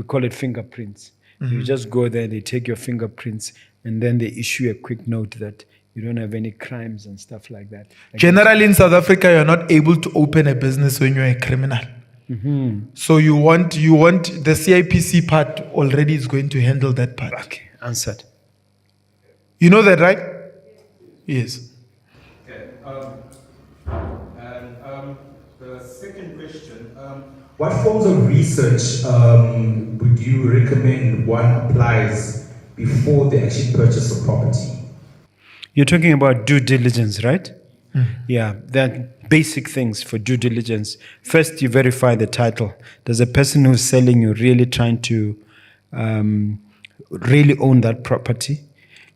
we call it fingerprints. You just go there, they take your fingerprints, and then they issue a quick note that you don't have any crimes and stuff like that. Generally, in South Africa, you're not able to open a business when you're a criminal. So you want the CIPC part already is going to handle that part. Okay, answered. You know that, right? Yes. Okay. The second question, what forms of research would you recommend one applies before they actually purchase a property? You're talking about due diligence, right? Yeah, there are basic things for due diligence. First, you verify the title. Does the person who's selling you really trying to really own that property?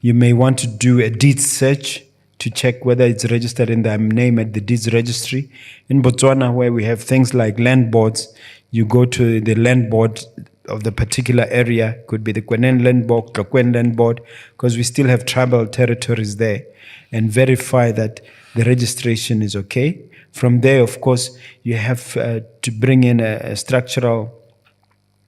You may want to do a deed search to check whether it's registered in their name at the deeds registry. In Botswana, where we have things like land boards, you go to the land board of the particular area, could be the Kwenen Land Board, Tlokwen Land Board, because we still have tribal territories there, and verify that the registration is okay. From there, of course, you have to bring in a structural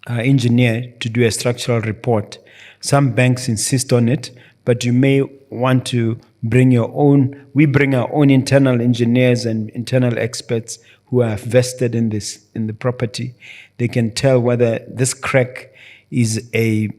engineer to do a structural report. Some banks insist on it, but you may want to bring your own. We bring our own internal engineers and internal experts who are vested in the property. They can tell whether this crack is a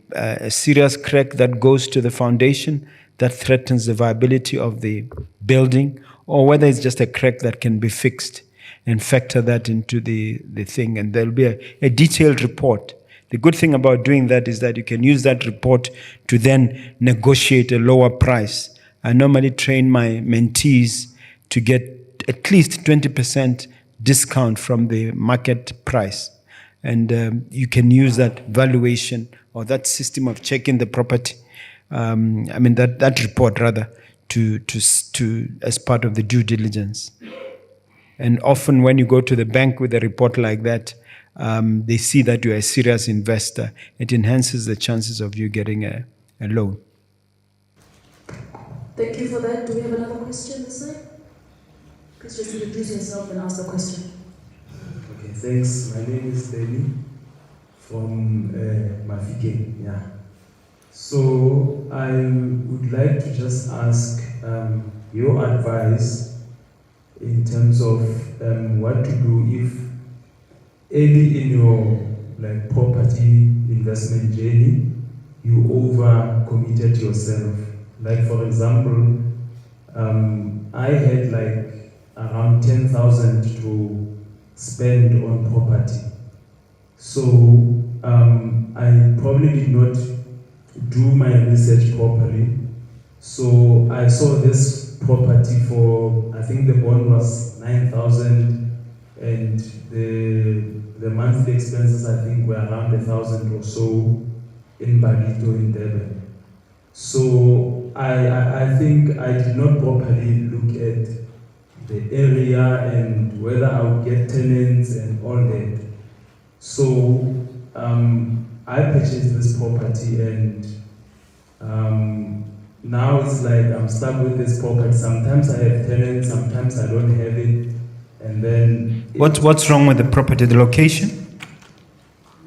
serious crack that goes to the foundation that threatens the viability of the building, or whether it's just a crack that can be fixed, and factor that into the thing. And there'll be a detailed report. The good thing about doing that is that you can use that report to then negotiate a lower price. I normally train my mentees to get at least 20% discount from the market price. And you can use that valuation or that system of checking the property, that report rather, to as part of the due diligence. And often when you go to the bank with a report like that, they see that you're a serious investor. It enhances the chances of you getting a loan. Thank you for that. Do we have another question this side? Please just introduce yourself and ask the question. Okay, thanks. My name is Danny from Mafike. Yeah. So I would like to just ask your advice in terms of what to do if early in your property investment journey you over committed yourself. Like for example, I had around 10,000 to spend on property. So I probably did not do my research properly. So I saw this property for, I think the bond was 9,000 and the monthly expenses I think were around 1,000 or so in Bagito in Durban. So I think I did not properly look at the area and whether I would get tenants and all that. So I purchased this property and now it's like I'm stuck with this property. Sometimes I have tenants, sometimes I don't have it. And then what's wrong with the property? The location?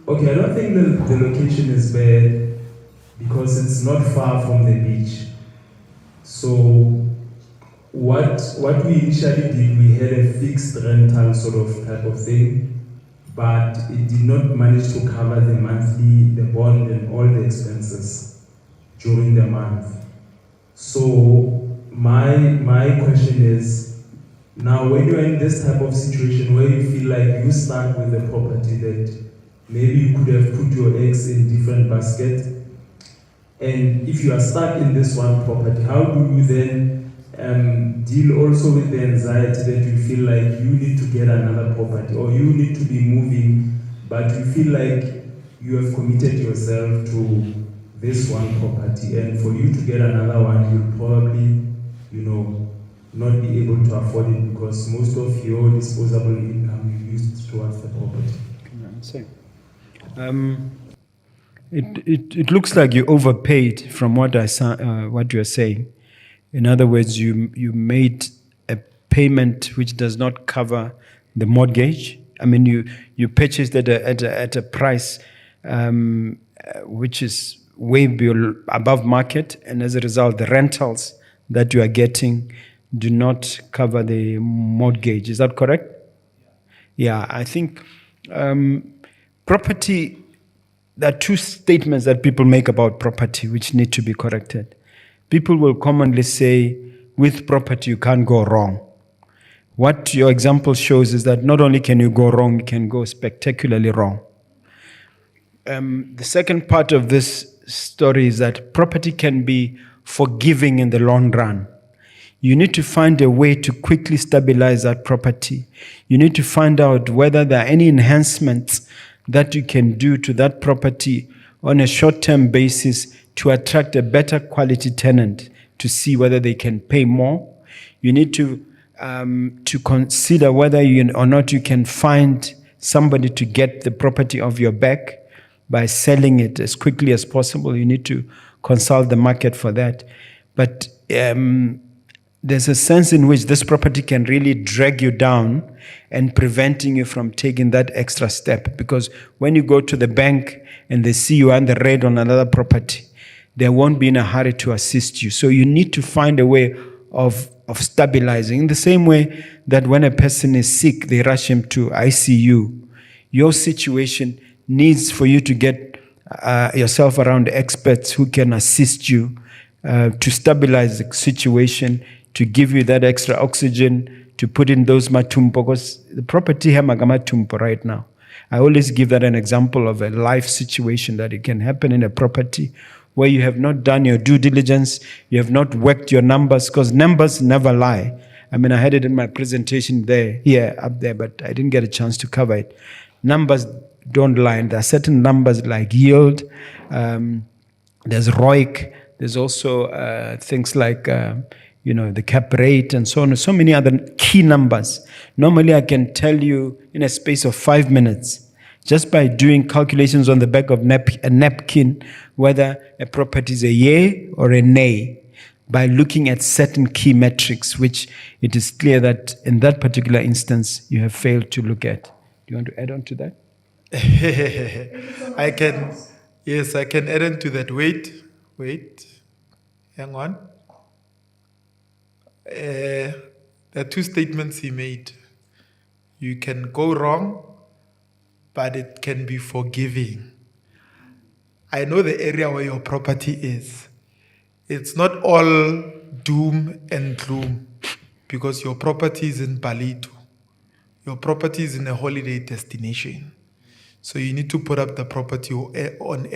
Okay, I don't think the location is bad because it's not far from the beach. So what we initially did, we had a fixed rental sort of type of thing, but it did not manage to cover the monthly, the bond and all the expenses during the month. So my question is, now when you're in this type of situation where you feel like you stuck with the property that maybe you could have put your eggs in different baskets, and if you are stuck in this one property, how do you then deal also with the anxiety that you feel like you need to get another property or you need to be moving, but you feel like you have committed yourself to this one property, and for you to get another one, you'll probably, not be able to afford it because most of your disposable income you used towards the property. It looks like you overpaid from what you're saying. In other words, you made a payment which does not cover the mortgage. I mean, you purchased at a price which is way above market, and as a result, the rentals that you are getting do not cover the mortgage. Is that correct? Yeah, I think property, there are two statements that people make about property which need to be corrected. People will commonly say, with property, you can't go wrong. What your example shows is that not only can you go wrong, you can go spectacularly wrong. The second part of this story is that property can be forgiving in the long run. You need to find a way to quickly stabilize that property. You need to find out whether there are any enhancements that you can do to that property on a short-term basis to attract a better quality tenant, to see whether they can pay more. You need to consider whether or not you can find somebody to get the property off your back by selling it as quickly as possible. You need to consult the market for that. But there's a sense in which this property can really drag you down and preventing you from taking that extra step. Because when you go to the bank and they see you under red on another property, they won't be in a hurry to assist you. So you need to find a way of stabilizing. In the same way that when a person is sick, they rush him to ICU. Your situation needs for you to get yourself around experts who can assist you to stabilize the situation, to give you that extra oxygen, to put in those matumbo, because the property has matumbo right now. I always give that an example of a life situation that it can happen in a property where you have not done your due diligence, you have not worked your numbers, because numbers never lie. I mean, I had it in my presentation up there, but I didn't get a chance to cover it. Numbers don't lie. And there are certain numbers like yield, there's ROIC, there's also things like the cap rate and so on, so many other key numbers. Normally, I can tell you in a space of 5 minutes, just by doing calculations on the back of a napkin, whether a property is a yay or a nay, by looking at certain key metrics, which it is clear that in that particular instance, you have failed to look at. Do you want to add on to that? I can add on to that. Wait, hang on. There are two statements he made. You can go wrong, but it can be forgiving. I know the area where your property is. It's not all doom and gloom, because your property is in Palito. Your property is in a holiday destination. So you need to put up the property on